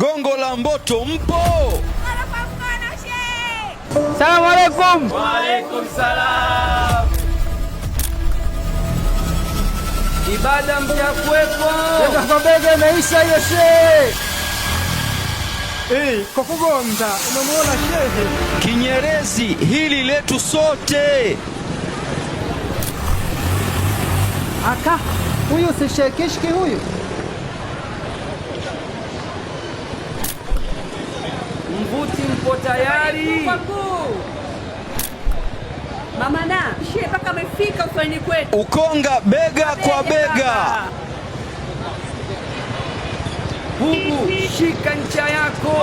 Gongo la Mboto mpo? Salamu alaikum. Wa alaikum salam. Ibada mtakuwepo. Kwa bega imeisha hiyo shehe. Kwa kugonda unamuona shehe. Kinyerezi hili letu sote. Aka huyu si Sheikh Kishki huyu? Mvuti mpo tayari? Mama na shehe mpaka amefika uswahilini kwetu. Ukonga bega kwa bega. Bubu, shika ncha yako.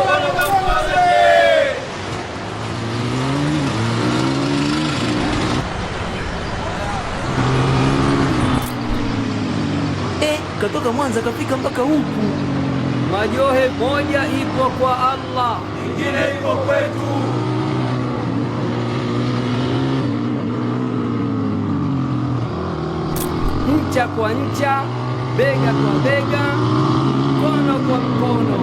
Katoka Mwanza kafika mpaka huku. Majohe, moja ipo kwa Allah, Nyingine ipo kwetu. ncha kwa ncha, bega kwa bega, mkono kwa mkono.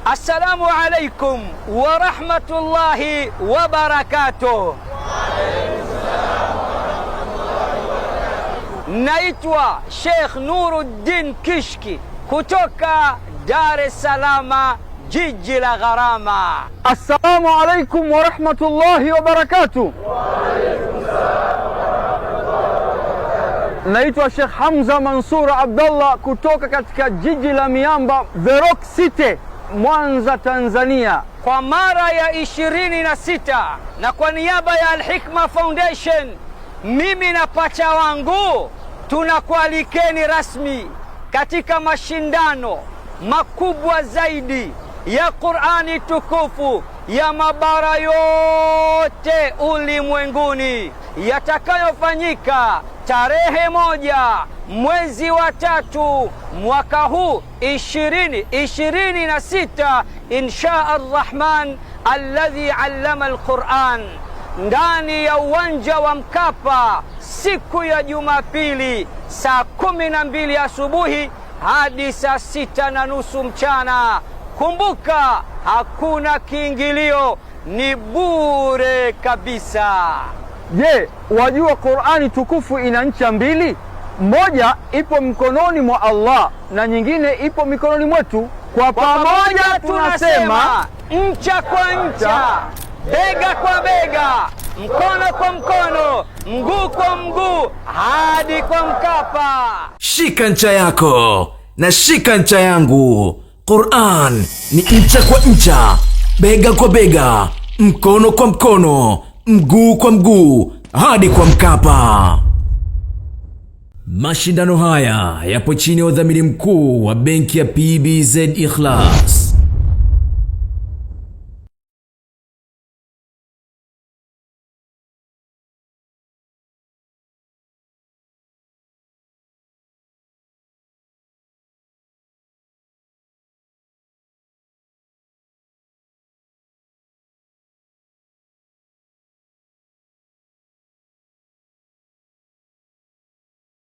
Assalamu alaikum wa rahmatullahi wa barakatuh. Naitwa Sheikh Nuruddin Kishki kutoka Dar es Salaam, jiji la gharama. Assalamu alaikum wa rahmatullahi wa barakatuh. Naitwa Sheikh Hamza Mansur Abdallah kutoka katika jiji la miamba The Rock City, Mwanza, Tanzania. Kwa mara ya 26 na kwa niaba ya Al-Hikma Foundation, mimi na pacha wangu tunakualikeni rasmi katika mashindano makubwa zaidi ya Qur'ani tukufu ya mabara yote ulimwenguni, yatakayofanyika tarehe 1 mwezi wa 3 mwaka huu 2026 insha Ar-Rahman alladhi allama al-Qur'an, ndani ya uwanja wa Mkapa siku ya Jumapili saa 12 asubuhi hadi saa 6:30 mchana. Kumbuka, hakuna kiingilio, ni bure kabisa. Je, wajua Qur'ani tukufu ina ncha mbili? Moja ipo mkononi mwa Allah na nyingine ipo mikononi mwetu. Kwa pamoja tunasema ncha kwa ncha, bega kwa bega, mkono kwa mkono, mguu kwa mguu, hadi kwa Mkapa. Shika ncha yako na shika ncha yangu. Qur'an ni ncha kwa ncha, bega kwa bega, mkono kwa mkono, mguu kwa mguu, hadi kwa Mkapa. Mashindano haya yapo chini ya udhamini mkuu wa benki ya PBZ Ikhlas.